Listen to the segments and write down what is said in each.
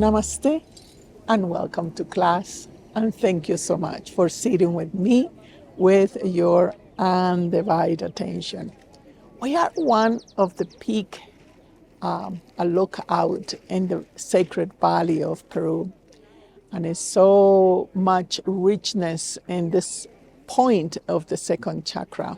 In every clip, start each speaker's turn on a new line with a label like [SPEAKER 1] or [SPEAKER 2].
[SPEAKER 1] Namaste and welcome to class. And thank you so much for sitting with me with your undivided attention. We are one of the peak, a lookout in the sacred valley of Peru. And there's so much richness in this point of the second chakra.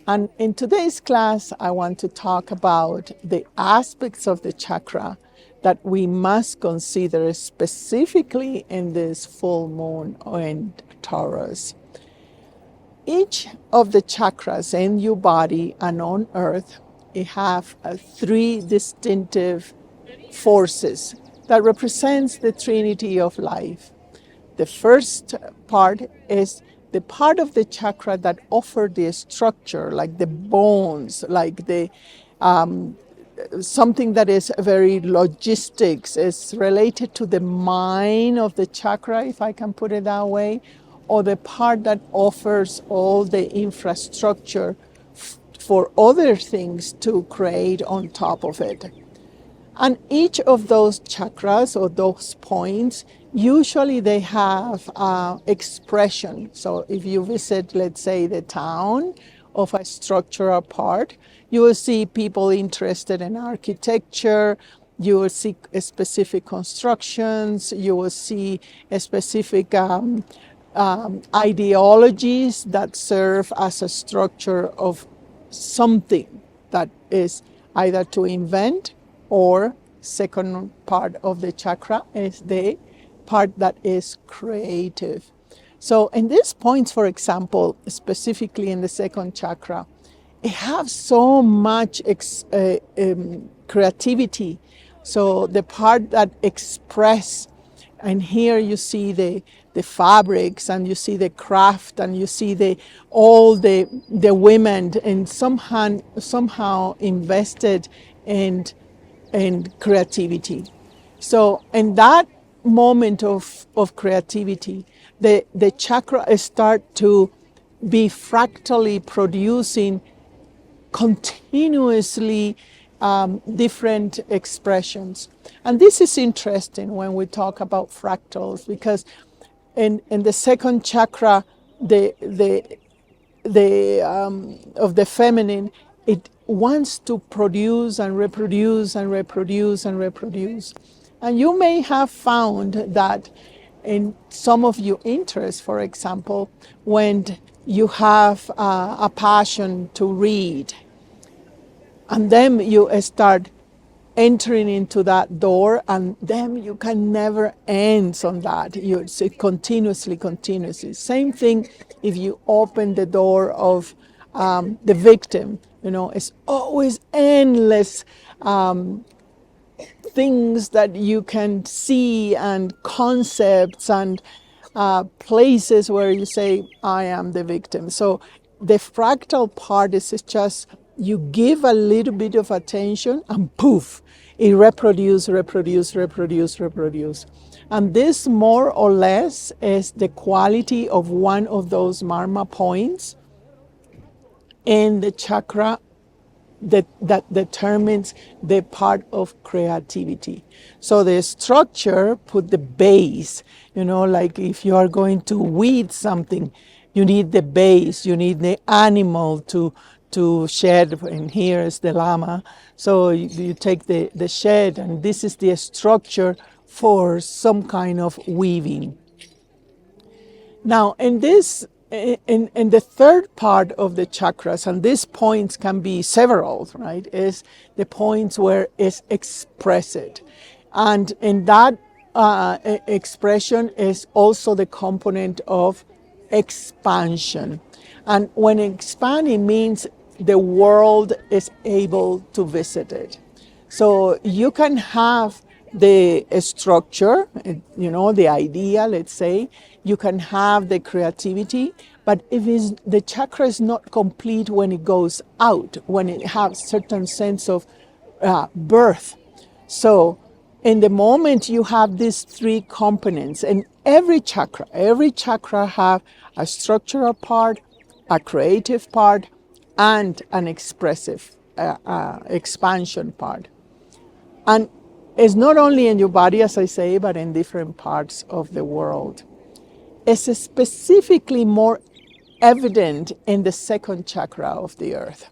[SPEAKER 1] And in today's class, I want to talk about the aspects of the chakra that we must consider specifically in this full moon in Taurus. Each of the chakras in your body and on earth, it have three distinctive forces that represents the trinity of life. The first part is the part of the chakra that offer the structure, like the bones, like the something that is very logistics, is related to the mind of the chakra, if I can put it that way, or the part that offers all the infrastructure for other things to create on top of it. And each of those chakras or those points, usually they have expression. So if you visit, let's say, the town of a structural part, you will see people interested in architecture, you will see specific constructions, you will see a specific ideologies that serve as a structure of something that is either to invent, or second part of the chakra is the part that is creative. So in these points, for example, specifically in the second chakra, it has so much creativity. So the part that express, and here you see the fabrics, and you see the craft, and you see all the women and somehow invested in creativity. So in that moment of creativity, the chakra start to be fractally producing continuously different expressions. And this is interesting when we talk about fractals, because in the second chakra, of the feminine, it wants to produce and reproduce and reproduce and reproduce. And you may have found that in some of your interests, for example, when you have a passion to read, and then you start entering into that door, and then you can never end on that. You see continuously. Same thing if you open the door of the victim. It's always endless things that you can see, and concepts, and places where you say, I am the victim. So the fractal part is just, you give a little bit of attention and poof, it reproduce. And this more or less is the quality of one of those marma points in the chakra that determines the part of creativity. So the structure put the base, like if you are going to weed something, you need the base, you need the animal to shed, and here is the llama. So you take the shed, and this is the structure for some kind of weaving. Now, in the third part of the chakras, and these points can be several, right, is the points where it's expressed. And in that expression is also the component of expansion. And when expanding means the world is able to visit it. So you can have the structure, the idea, let's say, you can have the creativity, but if the chakra is not complete when it goes out, when it has certain sense of birth. So in the moment you have these three components, and every chakra have a structural part, a creative part, and an expressive expansion part. And It's not only in your body, as I say, but in different parts of the world. It's specifically more evident in the second chakra of the earth.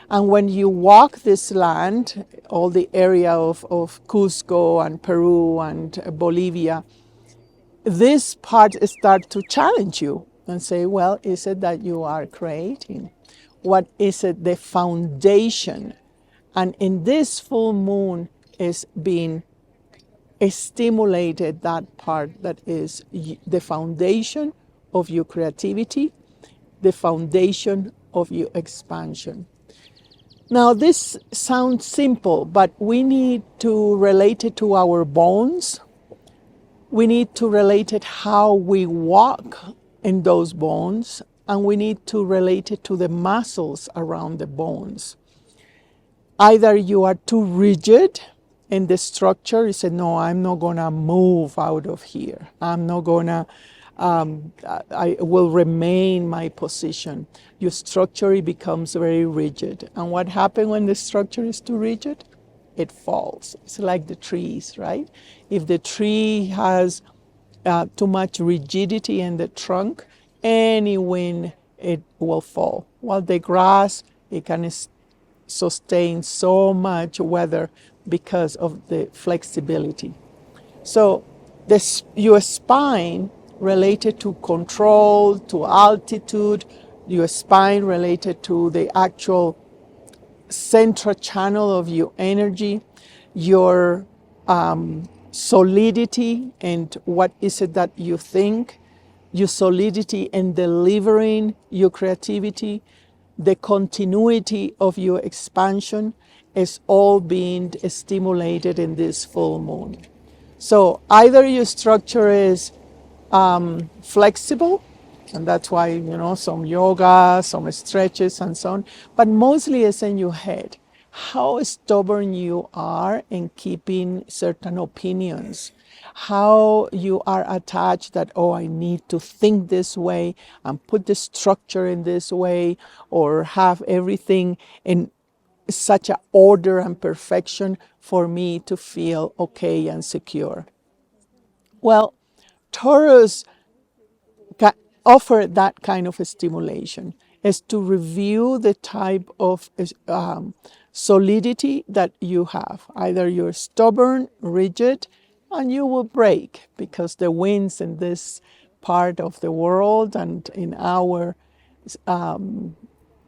[SPEAKER 1] And when you walk this land, all the area of Cusco and Peru and Bolivia, this part start to challenge you and say, well, is it that you are creating? What is it, the foundation? And in this full moon is being stimulated, that part that is the foundation of your creativity, the foundation of your expansion. Now, this sounds simple, but we need to relate it to our bones. We need to relate it how we walk in those bones, and we need to relate it to the muscles around the bones. Either you are too rigid in the structure, you say, no, I'm not gonna move out of here. I'm not gonna, I will remain my position. Your structure becomes very rigid. And what happens when the structure is too rigid? It falls. It's like the trees, right? If the tree has too much rigidity in the trunk, any wind, it will fall. While the grass, it can sustain so much weather because of the flexibility. So your spine related to control, to altitude, your spine related to the actual central channel of your energy, your solidity and what is it that you think, your solidity in delivering your creativity, the continuity of your expansion is all being stimulated in this full moon. So either your structure is flexible, and that's why, some yoga, some stretches and so on, but mostly it's in your head. How stubborn you are in keeping certain opinions, how you are attached that, oh, I need to think this way and put the structure in this way, or have everything in such a order and perfection for me to feel okay and secure. Well, Taurus offer that kind of a stimulation, is to review the type of solidity that you have. Either you're stubborn, rigid, and you will break because the winds in this part of the world and in our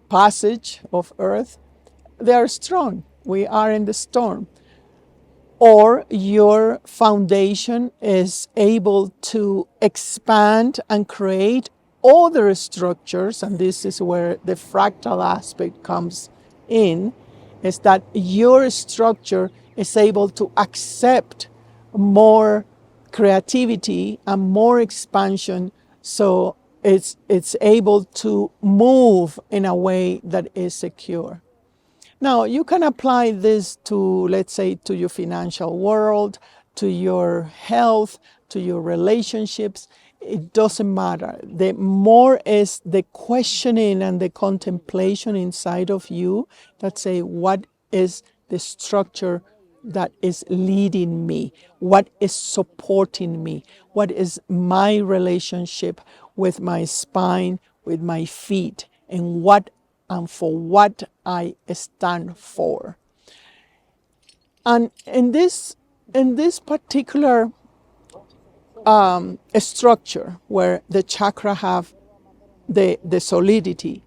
[SPEAKER 1] passage of earth, they are strong. We are in the storm. Or your foundation is able to expand and create other structures, and this is where the fractal aspect comes in, is that your structure is able to accept more creativity and more expansion, so it's able to move in a way that is secure. Now, you can apply this to, let's say, to your financial world, to your health, to your relationships. It doesn't matter. The more is the questioning and the contemplation inside of you that say, what is the structure that is leading me? What is supporting me? What is my relationship with my spine, with my feet, and what and for what I stand for. And in this particular structure where the chakra have the solidity,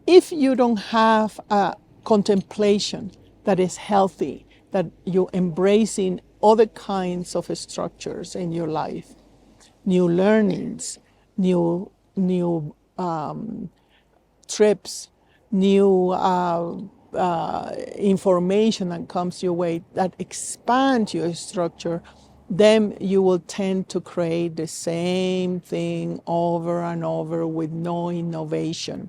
[SPEAKER 1] if you don't have a contemplation that is healthy, that you're embracing other kinds of structures in your life, new learnings, new trips, new information that comes your way that expands your structure, then you will tend to create the same thing over and over with no innovation.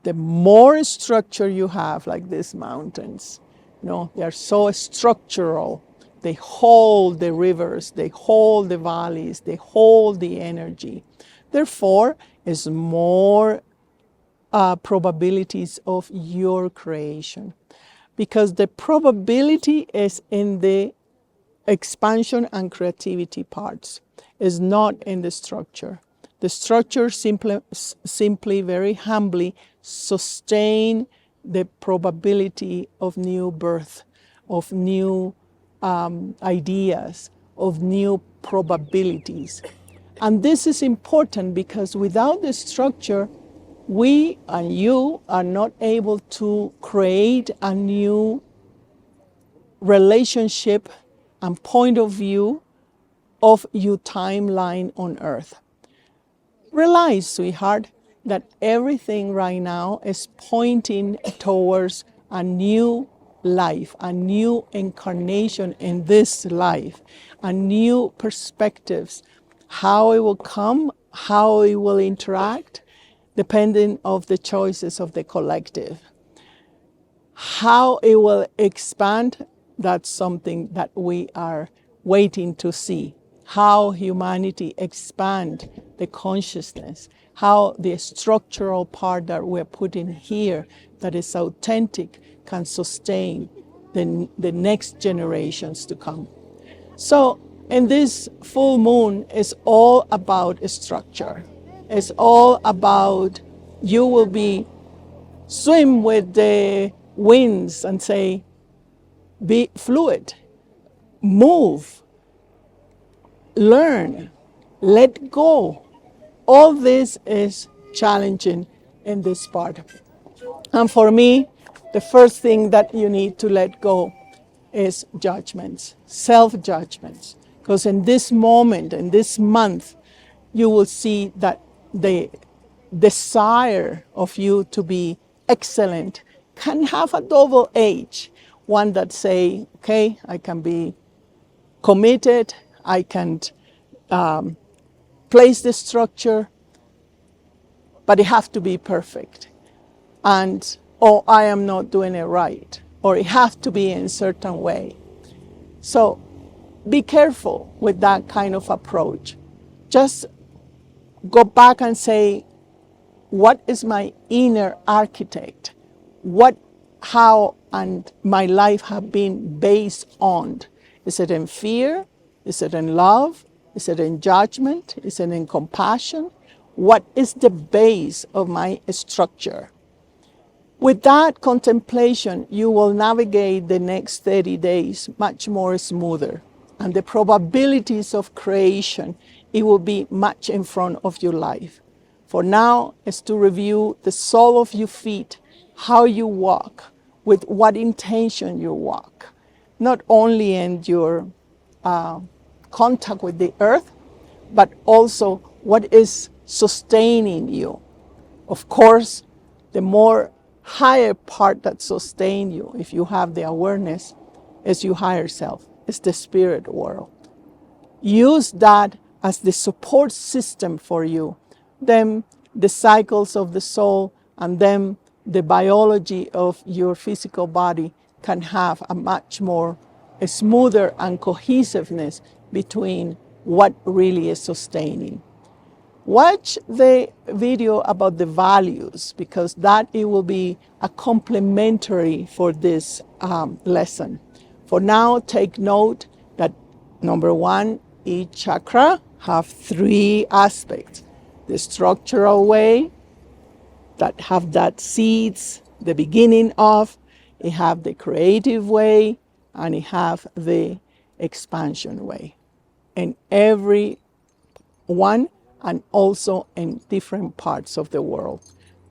[SPEAKER 1] The more structure you have, like these mountains, they are so structural. They hold the rivers, they hold the valleys, they hold the energy. Therefore, it's more probabilities of your creation, because the probability is in the expansion and creativity parts. Is not in the structure. The structure simply, very humbly, sustain the probability of new birth, of new ideas, of new probabilities. And this is important because without the structure, we and you are not able to create a new relationship and point of view of your timeline on earth. Realize, sweetheart, that everything right now is pointing towards a new life, a new incarnation in this life, a new perspectives, how it will come, how it will interact, depending of the choices of the collective. How it will expand, that's something that we are waiting to see. How humanity expand the consciousness, how the structural part that we're putting here that is authentic can sustain the next generations to come. So in this full moon is all about structure. It's all about you will be swim with the winds and say, be fluid, move, learn, let go. All this is challenging in this part. And for me, the first thing that you need to let go is judgments, self-judgments. Because in this moment, in this month, you will see that the desire of you to be excellent can have a double edge. One that say, okay, I can be committed, I can place the structure, but it have to be perfect. And, oh, I am not doing it right, or it have to be in a certain way. So be careful with that kind of approach. Just go back and say, what is my inner architect? How and my life have been based on? Is it in fear? Is it in love? Is it in judgment? Is it in compassion? What is the base of my structure? With that contemplation, you will navigate the next 30 days much more smoother. And the probabilities of creation, it will be much in front of your life. For now, is to review the sole of your feet, how you walk, with what intention you walk. Not only in your contact with the earth, but also what is sustaining you. Of course, the more higher part that sustain you, if you have the awareness, is your higher self, is the spirit world. Use that as the support system for you. Then the cycles of the soul and then the biology of your physical body can have a much more a smoother and cohesiveness between what really is sustaining. Watch the video about the values, because that it will be a complementary for this lesson. For now, take note that number one, each chakra have 3 aspects. The structural way that have that seeds, the beginning of, it have the creative way, and it have the expansion way. In every one, and also in different parts of the world.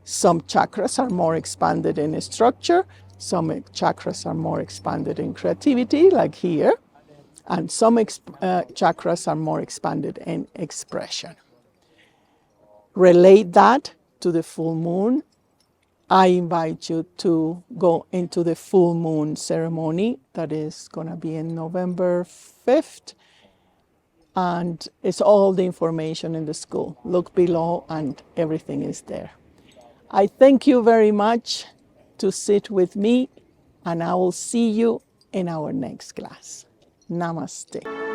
[SPEAKER 1] Some chakras are more expanded in structure, some chakras are more expanded in creativity, like here, and some chakras are more expanded in expression. Relate that to the full moon. I invite you to go into the full moon ceremony that is going to be in November 5th. And it's all the information in the school. Look below and everything is there. I thank you very much to sit with me, and I will see you in our next class. Namaste.